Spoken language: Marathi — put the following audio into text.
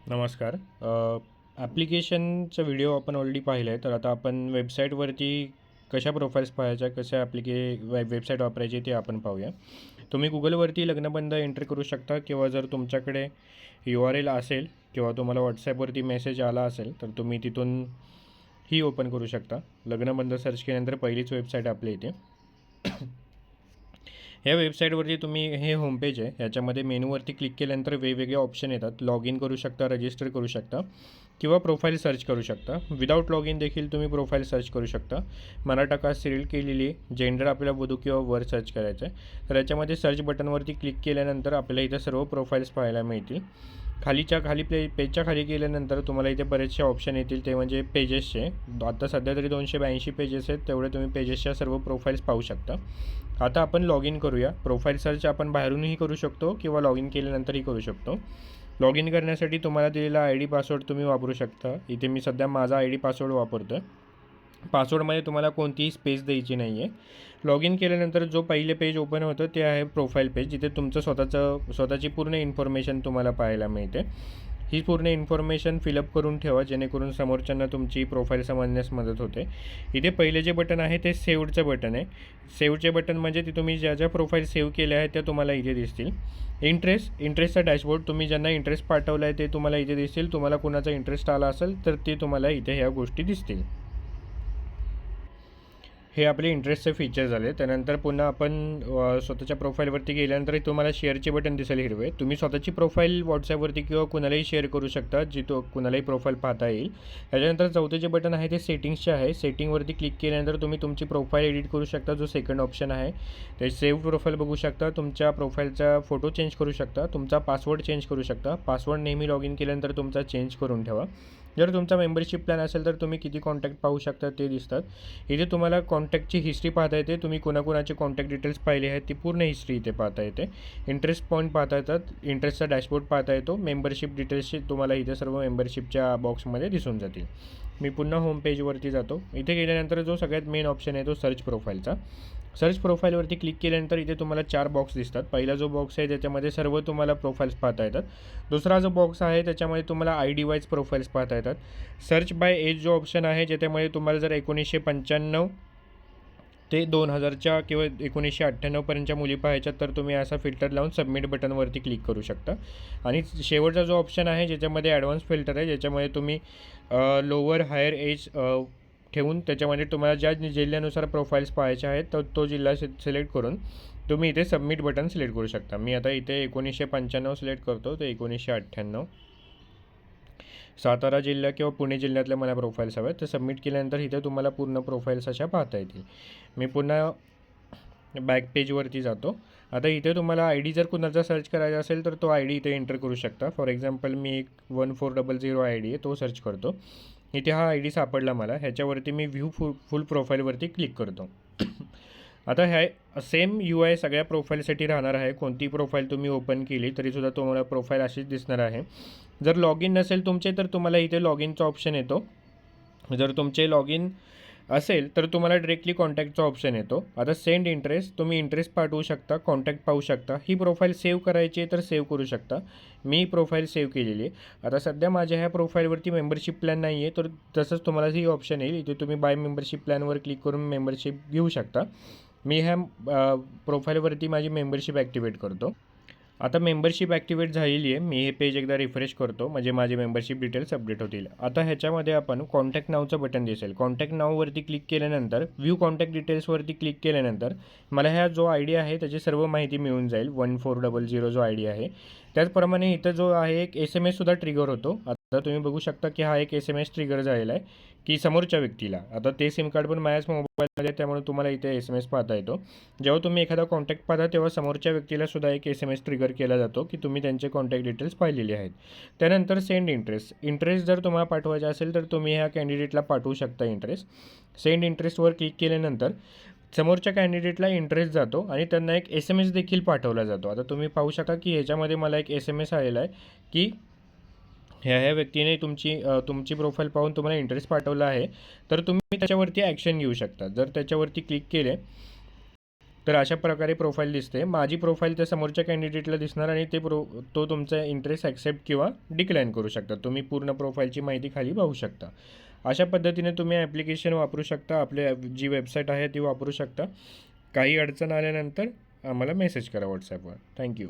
नमस्कार. ॲप्लिकेशनचा व्हिडिओ आपण ऑलरेडी पाहिला आहे. तर आता आपण वेबसाईटवरती कशा प्रोफाईल्स पाहायच्या, कशा वेबसाईट वापरायची ते आपण पाहूया. तुम्ही गुगलवरती लग्नबंध एंटर करू शकता किंवा जर तुमच्याकडे URL असेल किंवा तुम्हाला व्हॉट्सॲपवरती मेसेज आला असेल तर तुम्ही तिथून ही ओपन करू शकता. लग्नबंध सर्च केल्यानंतर पहिलीच वेबसाईट आपल्या इथे. ह्या वेबसाईटवरती तुम्ही हे होम पेज आहे. याच्यामध्ये मेनूवरती क्लिक केल्यानंतर वेगवेगळे ऑप्शन येतात. लॉग इन करू शकता, रजिस्टर करू शकता किंवा प्रोफाईल सर्च करू शकता. विदाऊट लॉग इन देखील तुम्ही प्रोफाईल सर्च करू शकता. मराठा कास्ट सिलेक्ट केलेली आहे. जेंडर आपल्याला वधू किंवा वर सर्च करायचं आहे. तर याच्यामध्ये सर्च बटनवरती क्लिक केल्यानंतर आपल्याला इथं सर्व प्रोफाईल्स पाहायला मिळतील. पेजच्या खाली गेल्यानंतर तुम्हाला इथे बरेचसे ऑप्शन येतील, ते म्हणजे पेजेसचे. आता सध्या तरी 282 पेजेस आहेत, तेवढे तुम्ही पेजेसच्या सर्व प्रोफाईल्स पाहू शकता. आता आपण लॉग इन करूया. प्रोफाईल सर्च आपण बाहेरूनही करू शकतो किंवा लॉग इन केल्यानंतरही करू शकतो. लॉग इन करण्यासाठी तुम्हाला दिलेला ID पासवर्ड तुम्ही वापरू शकता. इथे मी सध्या माझा ID पासवर्ड वापरतो आहे. पासवर्डमध्ये तुम्हाला कोणतीही स्पेस द्यायची नाही आहे. लॉग इन केल्यानंतर जो पहिले पेज ओपन होतं ते आहे प्रोफाईल पेज, जिथे तुमचं स्वतःची पूर्ण इन्फॉर्मेशन तुम्हाला पाहायला मिळते. ही पूर्ण इन्फॉर्मेशन फिलअप करून ठेवा, जेणेकरून समोरच्यांना तुमची प्रोफाईल समजण्यास मदत होते. इथे पहिले जे बटन आहे ते सेव्हचं बटन आहे. सेव्हचे बटन म्हणजे ते तुम्ही ज्या प्रोफाईल सेव्ह केल्या आहेत त्या तुम्हाला इथे दिसतील. इंटरेस्टचा डॅशबोर्ड, तुम्ही ज्यांना इंटरेस्ट पाठवला आहे ते तुम्हाला इथे दिसतील. तुम्हाला कोणाचा इंटरेस्ट आला असेल तर ते तुम्हाला इथे ह्या गोष्टी दिसतील. हे आपले इंटरेस्टचे फीचर झाले. त्यानंतर पुन्हा आपण स्वतःच्या प्रोफाईलवरती गेल्यानंतर तुम्हाला शेअरचे बटन दिसेल हिरवे. तुम्ही स्वतःची प्रोफाईल व्हॉट्सॲपवरती किंवा कुणालाही शेअर करू शकता, कुणालाही प्रोफाईल पाहता येईल. त्याच्यानंतर चौथे जे बटन आहे ते सेटिंग्सचे आहे. सेटिंगवरती क्लिक केल्यानंतर तुम्ही तुमची प्रोफाईल एडिट करू शकता. जो सेकंड ऑप्शन आहे ते सेव्ह प्रोफाईल बघू शकता. तुमच्या प्रोफाईलचा फोटो चेंज करू शकता. तुमचा पासवर्ड चेंज करू शकता. पासवर्ड नेहमी लॉग इन केल्यानंतर तुमचा चेंज करून ठेवा. जर तुमचा मेंबरशिप प्लॅन असेल तर तुम्ही किती कॉन्टॅक्ट पाहू शकता ते दिसतात. इथे तुम्हाला कॉन्टॅक्टची हिस्ट्री पाहता येते. तुम्ही कोणाकोणाचे कॉन्टॅक्ट डिटेल्स पाहिले आहेत ती पूर्ण हिस्ट्री इथे पाहता येते. इंटरेस्ट पॉईंट पाहता येतात. इंटरेस्टचा डॅशबोर्ड पाहता येतो. मेंबरशिप डिटेल्सचे तुम्हाला इथे सर्व मेंबरशिपच्या बॉक्समध्ये दिसून जातील. मी पुन्हा होम पेजवरती जातो. इथे गेल्यानंतर जो सगळ्यात मेन ऑप्शन आहे तो सर्च प्रोफाईलचा. सर्च प्रोफाईलवरती क्लिक केल्यानंतर इथे तुम्हाला 4 बॉक्स दिसतात. पहिला जो बॉक्स आहे त्याच्यामध्ये सर्व तुम्हाला प्रोफाईल्स पाहता येतात. दुसरा जो बॉक्स आहे त्याच्यामध्ये तुम्हाला ID वाईज प्रोफाईल्स पाहता येतात. सर्च बाय एज जो ऑप्शन आहे, ज्याच्यामध्ये तुम्हाला जर 1995 ते 2000च्या किंवा 1998पर्यंतच्या मुली पाहायच्या तर तुम्ही असा फिल्टर लावून सबमिट बटनवरती क्लिक करू शकता. आणि शेवटचा जो ऑप्शन आहे ज्याच्यामध्ये ॲडव्हान्स फिल्टर आहे, ज्याच्यामध्ये तुम्ही लोअर हायर एज ठेवून त्याच्यामध्ये तुम्हाला ज्या जिल्ह्यानुसार प्रोफाईल्स पाहायच्या आहेत तर तो जिल्हा सिलेक्ट करून तुम्ही इथे सबमिट बटन सिलेक्ट करू शकता. मी आता इथे 1995 सिलेक्ट करतो, तर 1998 सातारा जिल्हा किंवा पुणे जिल्ह्यातल्या मला प्रोफाईल्स हव्या. तर सबमिट केल्यानंतर इथे तुम्हाला पूर्ण प्रोफाईल्स अशा पाहता येतील. मी पुन्हा बॅक पेजवरती जातो. आता इथे तुम्हाला ID जर कुणाचा सर्च करायचा असेल तर तो ID इथे एंटर करू शकता. फॉर एक्झाम्पल मी एक 1400 ID आहे तो सर्च करतो. इथे हा ID सापडला मला. ह्याच्यावरती मी व्ह्यू फुल प्रोफाईलवरती क्लिक करतो. आता सेम UI सगळ्या प्रोफाईलसाठी राहणार आहे. कोणती प्रोफाईल तुम्ही ओपन केली तरीसुद्धा तुम्हाला प्रोफाईल अशीच दिसणार आहे. जर लॉग इन नसेल तुमचे तर तुम्हाला इथे लॉग इनचा ऑप्शन येतो. जर तुमचे लॉग इन असेल तर तुम्हाला डायरेक्टली कॉन्टॅक्टचा ऑप्शन येतो. आता सेंड इंटरेस्ट, तुम्ही इंटरेस्ट पाठवू शकता, कॉन्टॅक्ट पाहू शकता. ही प्रोफाईल सेव्ह करायची आहे तर सेव्ह करू शकता. मी प्रोफाईल सेव्ह केलेली आहे. आता सध्या माझ्या ह्या प्रोफाईलवरती मेंबरशिप प्लॅन नाही आहे, तर तसंच तुम्हाला ही ऑप्शन येईल. इथे तुम्ही बाय मेंबरशिप प्लॅनवर क्लिक करून मेंबरशिप घेऊ शकता. मी ह्या प्रोफाईलवरती माझी मेंबरशिप ॲक्टिवेट करतो. आता मेंबरशिप ॲक्टिवेट झालेली आहे. मी हे पेज एकदा रिफ्रेश करतो म्हणजे माझे मेंबरशिप डिटेल्स अपडेट होतील. आता ह्याच्यामध्ये आपण कॉन्टॅक्ट नावचं बटन दिसेल. कॉन्टॅक्ट नाववरती क्लिक केल्यानंतर व्ह्यू कॉन्टॅक्ट डिटेल्सवरती क्लिक केल्यानंतर मला ह्या जो ID आहे त्याची सर्व माहिती मिळून जाईल. 1400 जो ID आहे. त्याचप्रमाणे इथं जो आहे एक SMS सुद्धा ट्रिगर होतो. आता तुम्ही बघू शकता की हा एक SMS ट्रिगर झालेला आहे की समोरच्या व्यक्तीला. आता ते सिम कार्ड पण माझ्याच मोबाईलमध्ये, त्यामुळे तुम्हाला इथे SMS पाहता येतो. जेव्हा तुम्ही एखादा कॉन्टॅक्ट पाहता तेव्हा समोरच्या व्यक्तीला सुद्धा एक SMS ट्रिगर केला जातो की तुम्ही त्यांचे कॉन्टॅक्ट डिटेल्स पाहिलेले आहेत. त्यानंतर सेंड इंटरेस्ट जर तुम्हाला पाठवायचा असेल तर तुम्ही ह्या कॅन्डिडेटला पाठवू शकता इंटरेस्ट. सेंड इंटरेस्टवर क्लिक केल्यानंतर समोरच्या कॅन्डिडेटला इंटरेस्ट जातो आणि त्यांना एक SMS देखील पाठवला जातो. आता तुम्ही पाहू शकता की ह्याच्यामध्ये मला एक SMS आलेला आहे की ह्या व्यक्तीने तुमची प्रोफाईल पाहून तुम्हाला इंटरेस्ट पाठवला आहे, तर तुम्ही त्याच्यावरती ॲक्शन घेऊ शकता. जर त्याच्यावरती क्लिक केले तर अशा प्रकारे प्रोफाईल दिसते. माझी प्रोफाईल त्या समोरच्या कॅन्डिडेटला दिसणार आणि तो तुमचा इंटरेस्ट ॲक्सेप्ट किंवा डिक्लाईन करू शकता. तुम्ही पूर्ण प्रोफाईलची माहिती खाली पाहू शकता. अशा पद्धतीने तुम्ही ॲप्लिकेशन वापरू शकता. आपली जी वेबसाईट आहे ती वापरू शकता. काही अडचण आल्यानंतर आम्हाला मेसेज करा व्हॉट्सॲपवर. थँक्यू.